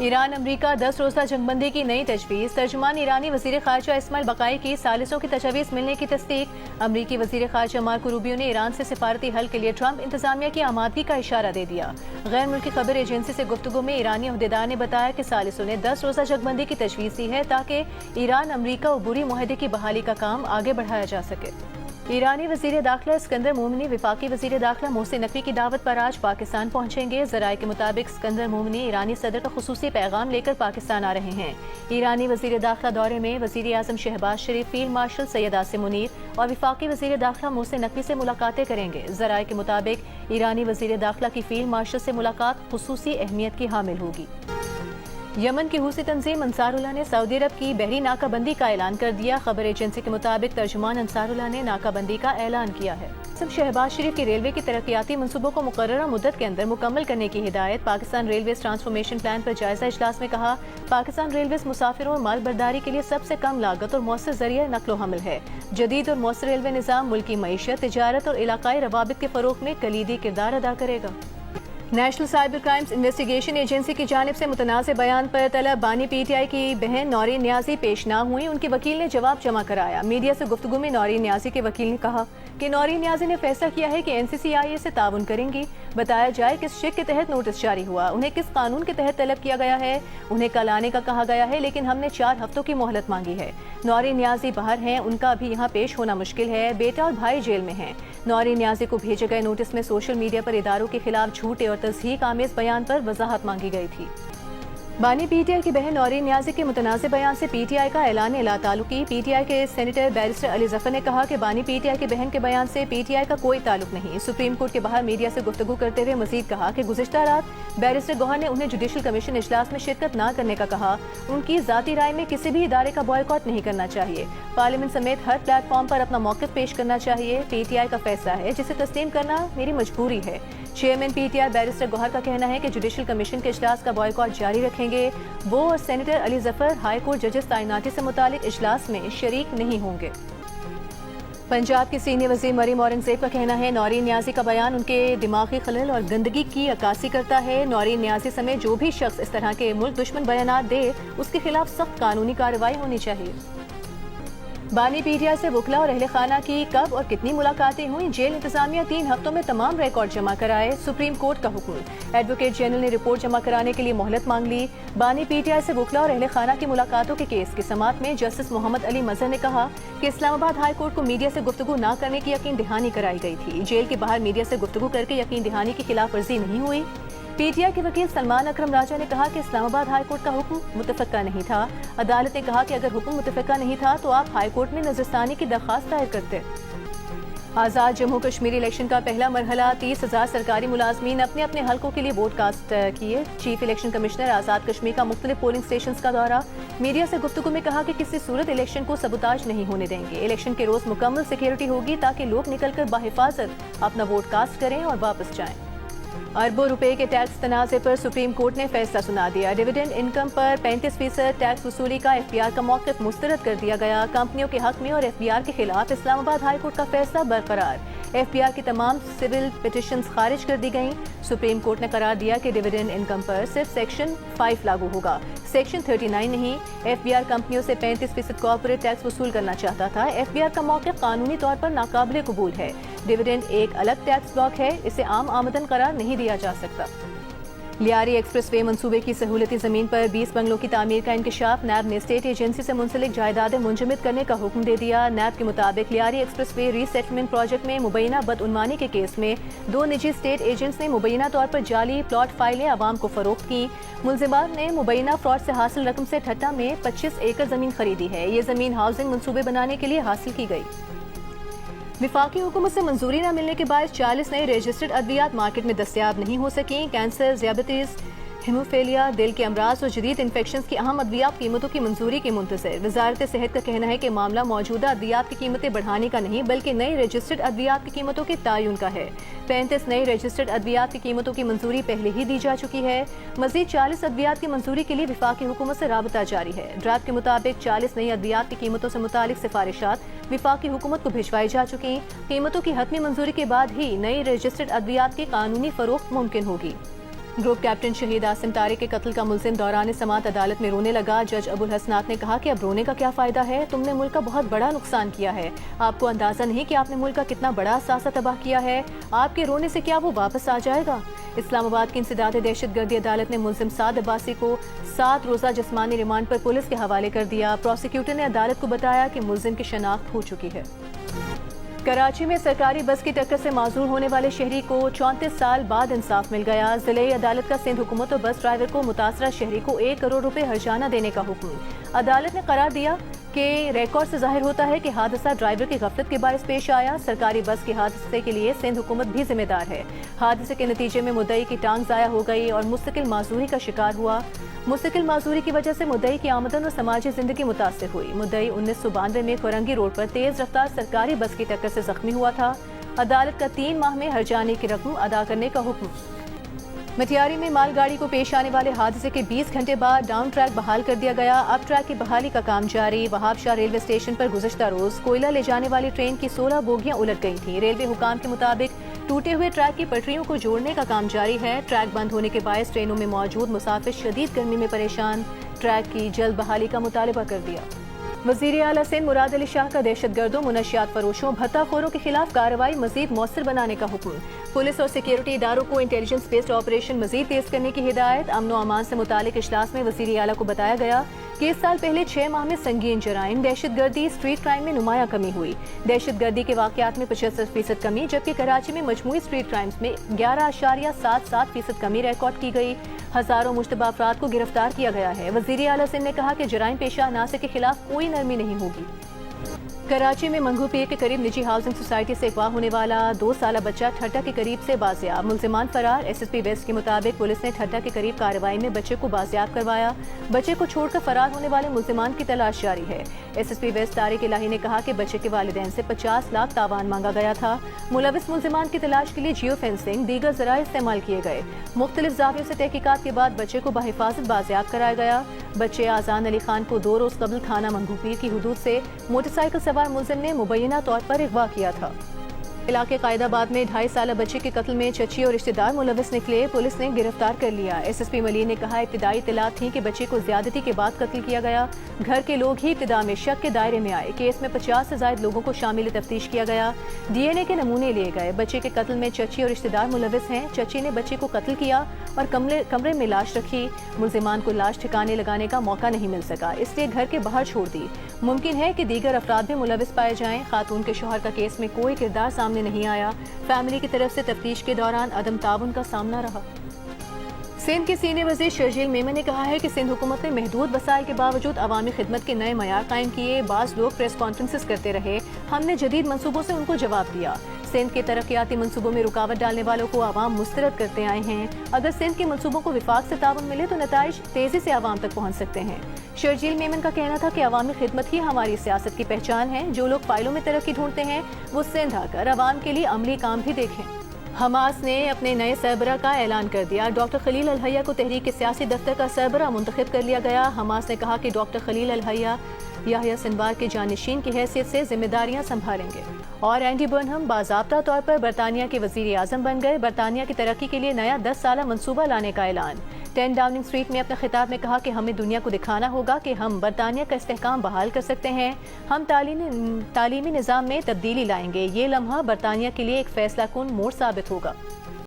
ایران امریکہ 10 روزہ جنگ بندی کی نئی تجویز، ترجمان ایرانی وزیر خارجہ اسماعیل بقائی کی ثالثوں کی تجاویز ملنے کی تصدیق۔ امریکی وزیر خارجہ مارکو روبیو نے ایران سے سفارتی حل کے لیے ٹرمپ انتظامیہ کی آمادگی کا اشارہ دے دیا۔ غیر ملکی خبر ایجنسی سے گفتگو میں ایرانی عہدیدار نے بتایا کہ ثالثوں نے 10 روزہ جنگ بندی کی تجویز دی ہے تاکہ ایران امریکہ عبوری معاہدے کی بحالی کا کام آگے بڑھایا جا سکے۔ ایرانی وزیر داخلہ اسکندر مومنی وفاقی وزیر داخلہ محسن نقوی کی دعوت پر آج پاکستان پہنچیں گے۔ ذرائع کے مطابق اسکندر مومنی ایرانی صدر کا خصوصی پیغام لے کر پاکستان آ رہے ہیں۔ ایرانی وزیر داخلہ دورے میں وزیر اعظم شہباز شریف، فیلڈ مارشل سید عاصم منیر اور وفاقی وزیر داخلہ محسن نقوی سے ملاقاتیں کریں گے۔ ذرائع کے مطابق ایرانی وزیر داخلہ کی فیلڈ مارشل سے ملاقات خصوصی اہمیت کی حامل ہوگی۔ یمن کی حوثی تنظیم انصار اللہ نے سعودی عرب کی بحری ناکہ بندی کا اعلان کر دیا۔ خبر ایجنسی کے مطابق ترجمان انصار اللہ نے ناکہ بندی کا اعلان کیا ہے۔ شہباز شریف کی ریلوے کی ترقیاتی منصوبوں کو مقررہ مدت کے اندر مکمل کرنے کی ہدایت۔ پاکستان ریلویز ٹرانسفارمیشن پلان پر جائزہ اجلاس میں کہا، پاکستان ریلویز مسافروں اور مال برداری کے لیے سب سے کم لاگت اور مؤثر ذریعہ نقل و حمل ہے۔ جدید اور مؤثر ریلوے نظام ملکی معیشت، تجارت اور علاقائی روابط کے فروغ میں کلیدی کردار ادا کرے گا۔ National cyber crimes investigation agency کی جانب سے متنازع بیان پر طلب بانی پی ٹی آئی کی بہن نورین نیازی پیش نہ ہوئیں۔ ان کے وکیل نے جواب جمع کرایا۔ میڈیا سے گفتگو میں نورین نیازی کے وکیل نے کہا کہ نورین نیازی نے فیصلہ کیا ہے کہ این سی سی آئی اے سے تعاون کریں گی۔ بتایا جائے کس شک کے تحت نوٹس جاری ہوا، انہیں کس قانون کے تحت طلب کیا گیا ہے، انہیں کل آنے کا کہا گیا ہے، لیکن ہم نے 4 ہفتوں کی مہلت مانگی ہے۔ نورین نیازی باہر ہیں، ان کا ابھی یہاں پیش ہونا مشکل ہے۔ بیٹا اور بھائی جیل میں ہیں۔ نورین نیازی کو بھیجے گئے نوٹس میں سوشل میڈیا پر اداروں کے خلاف جھوٹے اور تضحیک آمیز بیان پر وضاحت مانگی گئی تھی۔ بانی پی ٹی آئی کی بہن نورین نیازی کے متنازع بیان سے پی ٹی آئی کا اعلان لا تعلقی۔ پی ٹی آئی کے سینیٹر بیرسٹر علی ظفر نے کہا کہ بانی پی ٹی آئی کی بہن کے بیان سے پی ٹی آئی کا کوئی تعلق نہیں۔ سپریم کورٹ کے باہر میڈیا سے گفتگو کرتے ہوئے مزید کہا کہ گزشتہ رات بیرسٹر گوہر نے انہیں جوڈیشل کمیشن اجلاس میں شرکت نہ کرنے کا کہا۔ ان کی ذاتی رائے میں کسی بھی ادارے کا بائیکاٹ نہیں کرنا چاہیے۔ پارلیمنٹ سمیت ہر پلیٹ فارم پر اپنا موقف پیش کرنا چاہیے۔ پی ٹی آئی کا فیصلہ ہے جسے تسلیم کرنا میری مجبوری ہے۔ Chairman P T I barrister Gohar کا کہنا ہے کہ جوڈیشل کمیشن کے اجلاس کا بائیکاٹ جاری رکھیں گے۔ وہ اور senator Ali Zafar high court ججز تعیناتی سے متعلق اجلاس میں شریک نہیں ہوں گے۔ پنجاب کی سینئر وزیر مریم اورنگزیب کا کہنا ہے نورین نیازی کا بیان ان کے دماغی خلل اور گندگی کی عکاسی کرتا ہے۔ نورین نیازی سمیت جو بھی شخص اس طرح کے ملک دشمن بیانات دے اس کے خلاف سخت قانونی کارروائی ہونی چاہیے۔ بانی پی ٹی آئی سے وکلاء اور اہل خانہ کی کب اور کتنی ملاقاتیں ہوئیں؟ جیل انتظامیہ 3 ہفتوں میں تمام ریکارڈ جمع کرائے، سپریم کورٹ کا حکم۔ ایڈوکیٹ جنرل نے رپورٹ جمع کرانے کے لیے مہلت مانگ لی۔ بانی پی ٹی آئی سے وکلاء اور اہل خانہ کی ملاقاتوں کے کیس کی سماعت میں جسٹس محمد علی مظہر نے کہا کہ اسلام آباد ہائی کورٹ کو میڈیا سے گفتگو نہ کرنے کی یقین دہانی کرائی گئی تھی۔ جیل کے باہر میڈیا سے گفتگو کر کے یقین دہانی کی خلاف ورزی نہیں ہوئی۔ پی ٹی آئی کے وکیل سلمان اکرم راجہ نے کہا کہ اسلام آباد ہائی کورٹ کا حکم متفقہ نہیں تھا۔ عدالت نے کہا کہ اگر حکم متفقہ نہیں تھا تو آپ ہائی کورٹ میں نظرثانی کی درخواست دائر کرتے۔ آزاد جموں کشمیر الیکشن کا پہلا مرحلہ 30,000 سرکاری ملازمین اپنے اپنے حلقوں کے لیے ووٹ کاسٹ کیے۔ Chief election commissioner Azad Kashmir کا مختلف پولنگ اسٹیشنز کا دورہ۔ میڈیا سے گفتگو میں کہا کہ کسی صورت الیکشن کو سبوتاژ نہیں ہونے دیں گے۔ الیکشن کے روز مکمل سیکیورٹی ہوگی تاکہ لوگ نکل کر بحفاظت اپنا ووٹ کاسٹ کریں اور واپس جائیں۔ اربوں روپے کے ٹیکس تنازع پر سپریم کورٹ نے فیصلہ سنا دیا۔ ڈویڈنڈ انکم پر 35% ٹیکس وصولی کا ایف بی آر کا موقف مسترد کر دیا گیا۔ کمپنیوں کے حق میں اور ایف بی آر کے خلاف اسلام آباد ہائی کورٹ کا فیصلہ برقرار۔ ایف بی آر کی تمام سول پٹیشنز خارج کر دی گئیں۔ سپریم کورٹ نے قرار دیا کہ ڈویڈنڈ انکم پر صرف سیکشن 5 لاگو ہوگا، سیکشن 39 نہیں۔ ایف بی آر کمپنیوں سے 35% کارپوریٹ ٹیکس وصول کرنا چاہتا تھا۔ ایف بی آر کا موقف قانونی طور پر ناقابل قبول ہے۔ ڈویڈنڈ ایک الگ ٹیکس بلاک ہے، اسے عام آمدن قرار نہیں دیا جا سکتا۔ لیاری ایکسپریس وے منصوبے کی سہولتی زمین پر 20 بنگلوں کی تعمیر کا انکشاف۔ نیب نے اسٹیٹ ایجنسی سے منسلک جائیدادیں منجمد کرنے کا حکم دے دیا۔ نیب کے مطابق لیاری ایکسپریس وے ری سیٹلمنٹ پروجیکٹ میں مبینہ بدعنوانی کے کیس میں 2 نجی اسٹیٹ ایجنٹس نے مبینہ طور پر جعلی پلاٹ فائلیں عوام کو فروخت کی۔ ملزمان نے مبینہ فراڈ سے حاصل رقم سے ٹھٹہ میں 25 ایکڑ زمین خریدی ہے۔ یہ زمین ہاؤسنگ منصوبے بنانے کے لیے حاصل کی گئی۔ وفاقی حکومت سے منظوری نہ ملنے کے باعث 40 نئی رجسٹرڈ ادویات مارکیٹ میں دستیاب نہیں ہو سکیں۔ کینسر، ذیابیطس، ہیموفیلیا، دل کے امراض اور جدید انفیکشنز کی اہم ادویات قیمتوں کی منظوری کے منتظر۔ وزارت صحت کا کہنا ہے کہ معاملہ موجودہ ادویات کی قیمتیں بڑھانے کا نہیں بلکہ نئی رجسٹرڈ ادویات کی قیمتوں کے تعین کا ہے۔ 35 نئی رجسٹرڈ ادویات کی قیمتوں کی منظوری پہلے ہی دی جا چکی ہے۔ مزید 40 ادویات کی منظوری کے لیے وفاقی حکومت سے رابطہ جاری ہے۔ ڈرافٹ کے مطابق 40 نئی ادویات کی قیمتوں سے متعلق سفارشات وفاقی حکومت کو بھجوائی جا چکی۔ قیمتوں کی حتمی منظوری کے بعد ہی نئی رجسٹرڈ ادویات کی قانونی فروخت ممکن ہوگی۔ گروپ کیپٹن شہید عاصم طارق کے قتل کا ملزم دوران سماعت عدالت میں رونے لگا۔ جج ابو الحسنات نے کہا کہ اب رونے کا کیا فائدہ ہے، تم نے ملک کا بہت بڑا نقصان کیا ہے، آپ کو اندازہ نہیں کہ آپ نے ملک کا کتنا بڑا اثاثہ تباہ کیا ہے، آپ کے رونے سے کیا وہ واپس آ جائے گا۔ اسلام آباد کی انسداد دہشت گردی عدالت نے ملزم سعد عباسی کو 7 روزہ جسمانی ریمانڈ پر پولیس کے حوالے کر دیا۔ پروسیکیوٹر نے عدالت کو بتایا کہ ملزم کی شناخت ہو چکی ہے۔ کراچی میں سرکاری بس کی ٹکر سے معذور ہونے والے شہری کو 34 سال بعد انصاف مل گیا۔ ضلعی عدالت کا سندھ حکومت اور بس ڈرائیور کو متاثرہ شہری کو 1 کروڑ روپے ہرجانہ دینے کا حکم۔ عدالت نے قرار دیا کہ ریکارڈ سے ظاہر ہوتا ہے کہ حادثہ ڈرائیور کی غفلت کے باعث پیش آیا۔ سرکاری بس کے حادثے کے لیے سندھ حکومت بھی ذمہ دار ہے۔ حادثے کے نتیجے میں مدعی کی ٹانگ ضائع ہو گئی اور مستقل معذوری کا شکار ہوا۔ مستقل معذوری کی وجہ سے مدعی کی آمدن اور سماجی زندگی متاثر ہوئی۔ مدعی 1992 میں کورنگی روڈ پر تیز رفتار سرکاری بس کی ٹکر سے زخمی ہوا تھا۔ عدالت کا 3 ماہ میں ہرجانے کی رقم ادا کرنے کا حکم۔ مٹیاری میں مال گاڑی کو پیش آنے والے حادثے کے 20 گھنٹے بعد ڈاؤن ٹریک بحال کر دیا گیا۔ اب ٹریک کی بحالی کا کام جاری۔ وہاب شاہ ریلوے اسٹیشن پر گزشتہ روز کوئلہ لے جانے والی ٹرین کی 16 بوگیاں الٹ گئی تھیں۔ ریلوے حکام کے مطابق ٹوٹے ہوئے ٹریک کی پٹریوں کو جوڑنے کا کام جاری ہے۔ ٹریک بند ہونے کے باعث ٹرینوں میں موجود مسافر شدید گرمی میں پریشان۔ ٹریک کی جلد بحالی کا مطالبہ کر دیا۔ وزیر اعلیٰ سندھ مراد علی شاہ کا دہشت گردوں، منشیات فروشوں، بھتہ خوروں کے خلاف کارروائی مزید مؤثر بنانے کا حکم۔ پولیس اور سیکیورٹی اداروں کو انٹیلیجنس بیسڈ آپریشن مزید تیز کرنے کی ہدایت۔ امن و امان سے متعلق اجلاس میں وزیر اعلیٰ کو بتایا گیا کہ اس سال پہلے 6 ماہ میں سنگین جرائم، دہشت گردی، اسٹریٹ کرائم میں نمایاں کمی ہوئی۔ دہشت گردی کے واقعات میں 75% کمی، جبکہ کراچی میں مجموعی اسٹریٹ کرائمز میں 11.77% کمی ریکارڈ کی گئی۔ ہزاروں مشتبہ افراد کو گرفتار کیا گیا ہے۔ وزیر اعلیٰ سندھ نے کہا کہ جرائم پیشہ عناصر کے خلاف کوئی نرمی نہیں ہوگی۔ کراچی میں منگو پیر کے قریب نجی ہاؤسنگ سوسائٹی سے اغوا ہونے والا 2 سالہ بچہ ٹھٹہ کے قریب سے بازیاب، ملزمان فرار۔ ایس ایس پی ویسٹ کے مطابق پولیس نے ٹھٹہ کے قریب کارروائی میں بچے کو بازیاب کروایا۔ بچے کو چھوڑ کر فرار ہونے والے ملزمان کی تلاش جاری ہے۔ SSP west Tariq Elahi نے کہا کہ بچے کے والدین سے 50 لاکھ تاوان مانگا گیا تھا۔ ملوث ملزمان کی تلاش کے لیے جیو فینسنگ، دیگر ذرائع استعمال کیے گئے۔ مختلف زاویوں سے تحقیقات کے بعد بچے کو بحفاظت بازیاب کرایا گیا۔ بچے آذان علی خان کو 2 روز قبل تھانہ منگو پیر کی حدود سے موٹر سائیکل سوار ملزم نے مبینہ طور پر اغوا کیا تھا۔ علاقے قائد آباد میں 2.5 سالہ بچے کے قتل میں چچی اور رشتہ دار ملوث نکلے، پولیس نے گرفتار کر لیا۔ ایس ایس پی ملین نے کہا ابتدائی اطلاعات تھیں کہ بچے کو زیادتی کے بعد قتل کیا گیا۔ گھر کے لوگ ہی ابتدا میں شک کے دائرے میں آئے۔ کیس میں 50 سے زائد لوگوں کو شامل تفتیش کیا گیا۔ ڈی این اے کے نمونے لیے گئے۔ بچے کے قتل میں چچی اور رشتہ دار ملوث ہیں۔ چچی نے بچے کو قتل کیا اور کمرے میں لاش رکھی۔ ملزمان کو لاش ٹھکانے لگانے کا موقع نہیں مل سکا، اس لیے گھر کے باہر چھوڑ دی۔ ممکن ہے کہ دیگر افراد بھی ملوث پائے جائیں۔ خاتون کے شوہر کا کیس میں کوئی کردار سامنے نہیں آیا۔ فیملی کی طرف سے تفتیش کے دوران عدم تعاون کا سامنا رہا۔ سندھ کے سینئر وزیر شرجیل میمن نے کہا ہے کہ سندھ حکومت نے محدود وسائل کے باوجود عوامی خدمت کے نئے معیار قائم کیے۔ بعض لوگ پریس کانفرنسز کرتے رہے، ہم نے جدید منصوبوں سے ان کو جواب دیا۔ سندھ کے ترقیاتی منصوبوں میں رکاوٹ ڈالنے والوں کو عوام مسترد کرتے آئے ہیں۔ اگر سندھ کے منصوبوں کو وفاق سے تعاون ملے تو نتائج تیزی سے عوام تک پہنچ سکتے ہیں۔ شرجیل میمن کا کہنا تھا کہ عوامی خدمت ہی ہماری سیاست کی پہچان ہے۔ جو لوگ فائلوں میں ترقی ڈھونڈتے ہیں وہ سندھ آ کر عوام کے لیے عملی کام بھی دیکھیں۔ حماس نے اپنے نئے سربراہ کا اعلان کر دیا۔ ڈاکٹر خلیل الحیہ کو تحریک کے سیاسی دفتر کا سربراہ منتخب کر لیا گیا۔ حماس نے کہا کہ ڈاکٹر خلیل الحیہ یحییٰ سنوار کے جانشین کی حیثیت سے ذمہ داریاں سنبھالیں گے۔ اور اینڈی برنہم باضابطہ طور پر برطانیہ کے وزیر اعظم بن گئے۔ برطانیہ کی ترقی کے لیے نیا 10 سالہ منصوبہ لانے کا اعلان۔ 10 ڈاؤننگ اسٹریٹ میں اپنے خطاب میں کہا کہ ہمیں دنیا کو دکھانا ہوگا کہ ہم برطانیہ کا استحکام بحال کر سکتے ہیں۔ ہم تعلیمی نظام میں تبدیلی لائیں گے۔ یہ لمحہ برطانیہ کے لیے ایک فیصلہ کن موڑ ثابت ہوگا۔